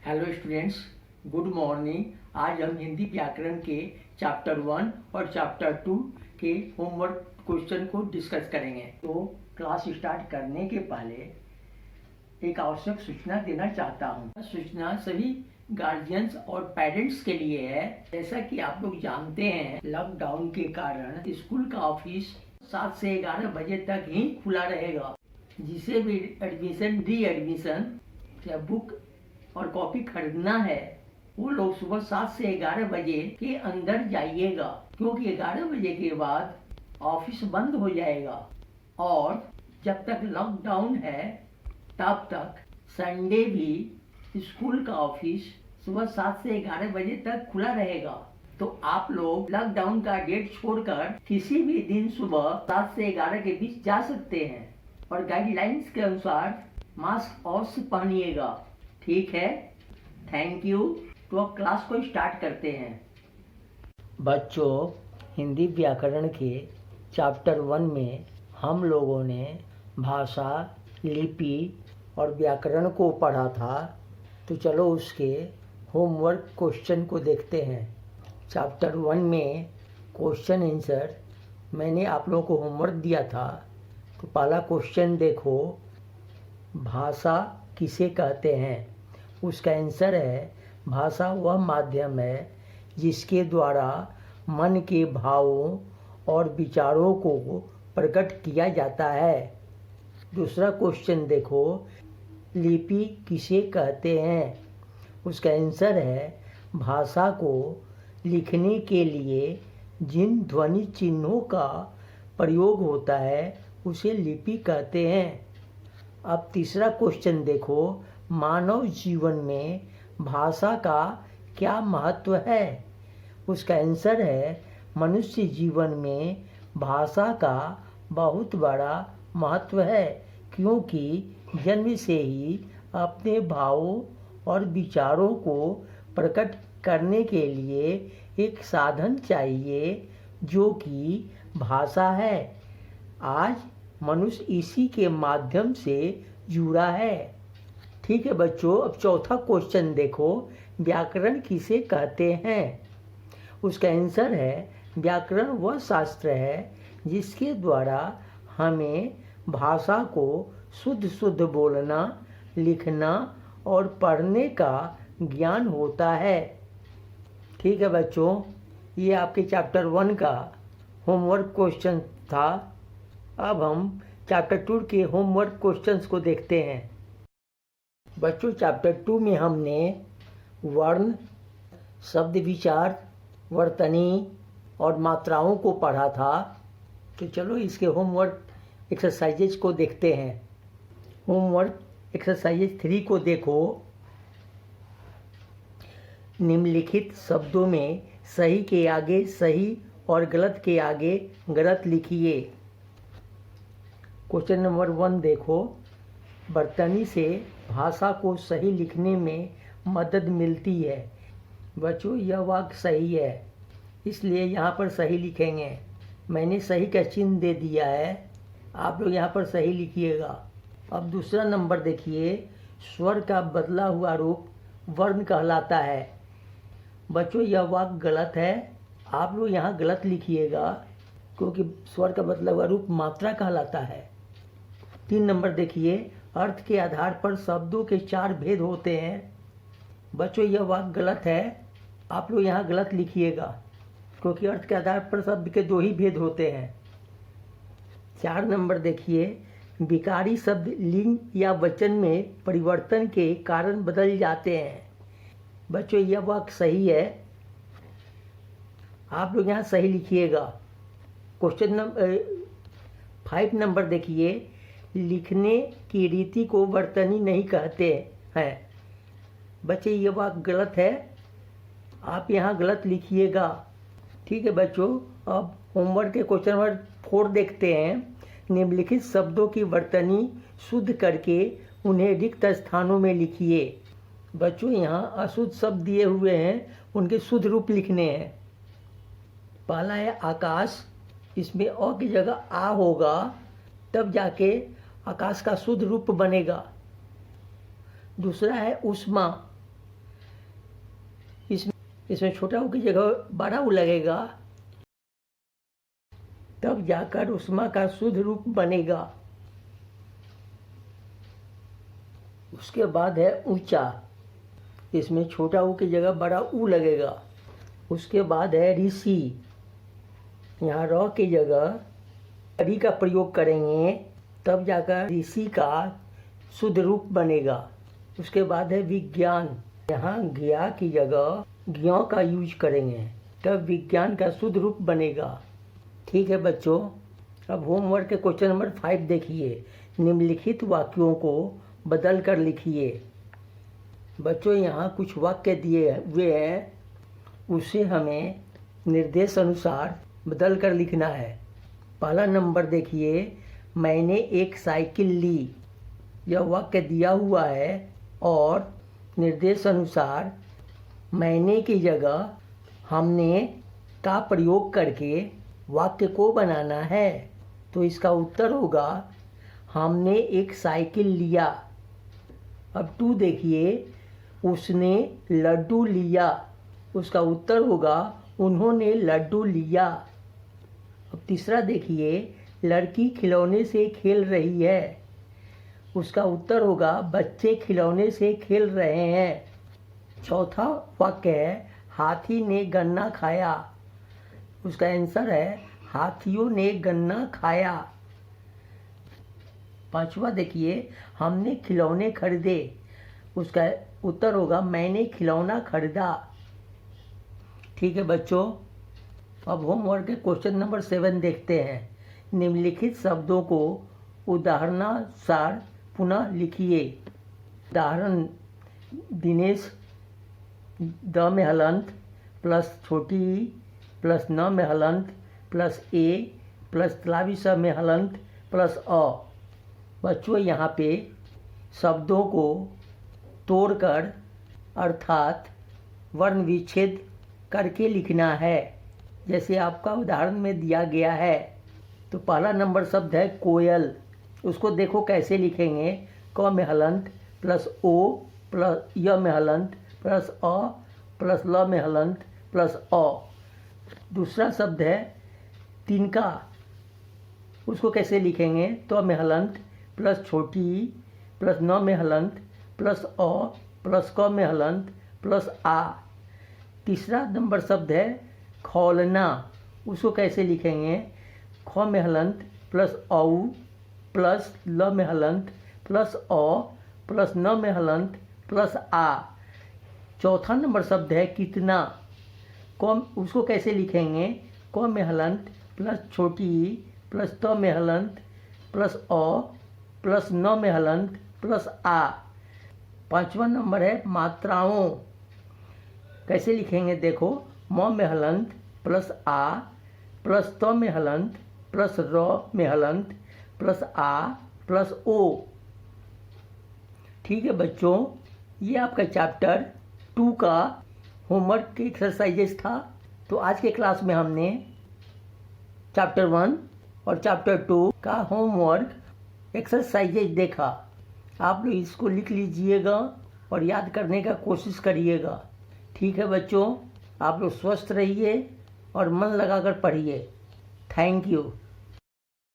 Hello students, good morning. आज हम हिंदी व्याकरण के चैप्टर 1 और चैप्टर 2 के होमवर्क क्वेश्चन को डिस्कस करेंगे। तो क्लास स्टार्ट करने के पहले एक आवश्यक सूचना देना चाहता हूँ। सूचना सभी गार्जियंस और पेरेंट्स के लिए है। जैसा कि आप लोग जानते हैं, लॉकडाउन के कारण स्कूल का ऑफिस 7 से 11 बजे तक ही खुला रहेगा। जिसे भी एडमिशन री एडमिशन या बुक और कॉपी खरीदना है, वो लोग सुबह 7 से 11 बजे के अंदर जाइएगा, क्योंकि 11 बजे के बाद ऑफिस बंद हो जाएगा। और जब तक लॉकडाउन है तब तक संडे भी स्कूल का ऑफिस सुबह 7 से 11 बजे तक खुला रहेगा। तो आप लोग लॉकडाउन का डेट छोड़कर किसी भी दिन सुबह 7 से 11 के बीच जा सकते हैं, और गाइडलाइंस के अनुसार मास्क अवश्य पहनिएगा। ठीक है, थैंक यू। तो अब क्लास को स्टार्ट करते हैं। बच्चों, हिंदी व्याकरण के चैप्टर 1 में हम लोगों ने भाषा, लिपि और व्याकरण को पढ़ा था। तो चलो उसके होमवर्क क्वेश्चन को देखते हैं। चैप्टर 1 में क्वेश्चन आंसर मैंने आप लोगों को होमवर्क दिया था। तो पहला क्वेश्चन देखो, भाषा किसे कहते हैं? उसका आंसर है, भाषा वह माध्यम है जिसके द्वारा मन के भावों और विचारों को प्रकट किया जाता है। दूसरा क्वेश्चन देखो, लिपि किसे कहते हैं? उसका आंसर है, भाषा को लिखने के लिए जिन ध्वनि चिन्हों का प्रयोग होता है उसे लिपि कहते हैं। अब तीसरा क्वेश्चन देखो, मानव जीवन में भाषा का क्या महत्व है? उसका आंसर है, मनुष्य जीवन में भाषा का बहुत बड़ा महत्व है, क्योंकि जन्म से ही अपने भावों और विचारों को प्रकट करने के लिए एक साधन चाहिए, जो कि भाषा है। आज मनुष्य इसी के माध्यम से जुड़ा है। ठीक है बच्चों, अब चौथा क्वेश्चन देखो, व्याकरण किसे कहते हैं? उसका आंसर है, व्याकरण वह शास्त्र है जिसके द्वारा हमें भाषा को शुद्ध बोलना, लिखना और पढ़ने का ज्ञान होता है। ठीक है बच्चों, ये आपके चैप्टर 1 का होमवर्क क्वेश्चन था। अब हम चैप्टर 2 के होमवर्क क्वेश्चंस को देखते हैं। बच्चों, चैप्टर 2 में हमने वर्ण, शब्द विचार, वर्तनी और मात्राओं को पढ़ा था। तो चलो इसके होमवर्क एक्सरसाइजेज को देखते हैं। होमवर्क एक्सरसाइजेज 3 को देखो। निम्नलिखित शब्दों में सही के आगे सही और गलत के आगे गलत लिखिए। क्वेश्चन नंबर 1 देखो, वर्तनी से भाषा को सही लिखने में मदद मिलती है। बच्चों, यह वाक्य सही है, इसलिए यहाँ पर सही लिखेंगे। मैंने सही का चिन्ह दे दिया है, आप लोग यहाँ पर सही लिखिएगा। अब दूसरा नंबर देखिए, स्वर का बदला हुआ रूप वर्ण कहलाता है। बच्चों, यह वाक्य गलत है, आप लोग यहाँ गलत लिखिएगा, क्योंकि स्वर का बदला हुआ रूप मात्रा कहलाता है। 3 नंबर देखिए, अर्थ के आधार पर शब्दों के 4 भेद होते हैं। बच्चों, यह वाक्य गलत है, आप लोग यहाँ गलत लिखिएगा, क्योंकि अर्थ के आधार पर शब्द के 2 ही भेद होते हैं। 4 नंबर देखिए, विकारी शब्द लिंग या वचन में परिवर्तन के कारण बदल जाते हैं। बच्चों, यह वाक्य सही है, आप लोग यहाँ सही लिखिएगा। क्वेश्चन नंबर 5 नंबर देखिए, लिखने की रीति को वर्तनी नहीं कहते हैं। बच्चे, ये बात गलत है, आप यहाँ गलत लिखिएगा। ठीक है बच्चों, अब होमवर्क के क्वेश्चन नंबर 4 देखते हैं। निम्नलिखित शब्दों की वर्तनी शुद्ध करके उन्हें रिक्त स्थानों में लिखिए। बच्चों, यहाँ अशुद्ध शब्द दिए हुए हैं, उनके शुद्ध रूप लिखने हैं। पहला है आकाश, इसमें अ की जगह आ होगा, तब जाके आकाश का शुद्ध रूप बनेगा। दूसरा है उष्मा, इसमें छोटा ऊ की जगह बड़ा ऊ लगेगा, तब जाकर उष्मा का शुद्ध रूप बनेगा। उसके बाद है ऊंचा, इसमें छोटा ऊ की जगह बड़ा ऊ लगेगा। उसके बाद है ऋषि, यहाँ र की जगह री का प्रयोग करेंगे, तब जाकर ऋषि का शुद्ध रूप बनेगा। उसके बाद है विज्ञान, यहाँ ज्ञा की जगह ज्ञ का यूज करेंगे, तब विज्ञान का शुद्ध रूप बनेगा। ठीक है बच्चों, अब होमवर्क के क्वेश्चन नंबर 5 देखिए। निम्नलिखित वाक्यों को बदल कर लिखिए। बच्चों यहाँ कुछ वाक्य दिए हुए हैं, उसे हमें निर्देश अनुसार बदल कर लिखना है। पहला नंबर देखिए, मैंने एक साइकिल ली। यह वाक्य दिया हुआ है और निर्देश अनुसार मैंने की जगह हमने का प्रयोग करके वाक्य को बनाना है। तो इसका उत्तर होगा हमने एक साइकिल लिया। अब 2 देखिए, उसने लड्डू लिया। उसका उत्तर होगा उन्होंने लड्डू लिया। अब तीसरा देखिए, लड़की खिलौने से खेल रही है। उसका उत्तर होगा बच्चे खिलौने से खेल रहे हैं। चौथा वाक्य है हाथी ने गन्ना खाया। उसका आंसर है हाथियों ने गन्ना खाया। पांचवा देखिए, हमने खिलौने खरीदे। उसका उत्तर होगा मैंने खिलौना खरीदा। ठीक है बच्चों, अब होमवर्क के क्वेश्चन नंबर 7 देखते हैं। निम्नलिखित शब्दों को उदाहरणानुसार पुनः लिखिए। उदाहरण, दिनेश द में हलंत प्लस छोटी ई प्लस न में हलंत प्लस ए प्लस तलावी स में हलंत प्लस अ। बच्चों यहाँ पे शब्दों को तोड़कर अर्थात वर्ण विच्छेद करके लिखना है, जैसे आपका उदाहरण में दिया गया है। तो पहला नंबर शब्द है कोयल। उसको देखो कैसे लिखेंगे, क में हलंत प्लस ओ प्लस य में हलंत प्लस अ प्लस ल में हलंत प्लस अ। दूसरा शब्द है तिनका। उसको कैसे लिखेंगे, तो में हलंत प्लस छोटी ई प्लस न में हलंत प्लस अ प्लस क में हलंत प्लस आ। तीसरा नंबर शब्द है खौलना। उसको कैसे लिखेंगे, ख में हलंत प्लस औ प्लस ल में हलंत प्लस अ प्लस न में हलंत प्लस आ। चौथा नंबर शब्द है कितना। उसको कैसे लिखेंगे, क में हलंत प्लस छोटी ई प्लस त में हलंत प्लस अ प्लस न में हलंत प्लस आ। पांचवा नंबर है मात्राओं। कैसे लिखेंगे देखो, म में हलंत प्लस आ प्लस त में हलंत प्लस र में हलंत प्लस आ प्लस ओ। ठीक है बच्चों, ये आपका चैप्टर 2 का होमवर्क के एक्सरसाइजेस था। तो आज के क्लास में हमने चैप्टर 1 और चैप्टर 2 का होमवर्क एक्सरसाइजेज देखा। आप लोग इसको लिख लीजिएगा और याद करने का कोशिश करिएगा। ठीक है बच्चों, आप लोग स्वस्थ रहिए और मन लगाकर पढ़िए। Thank you.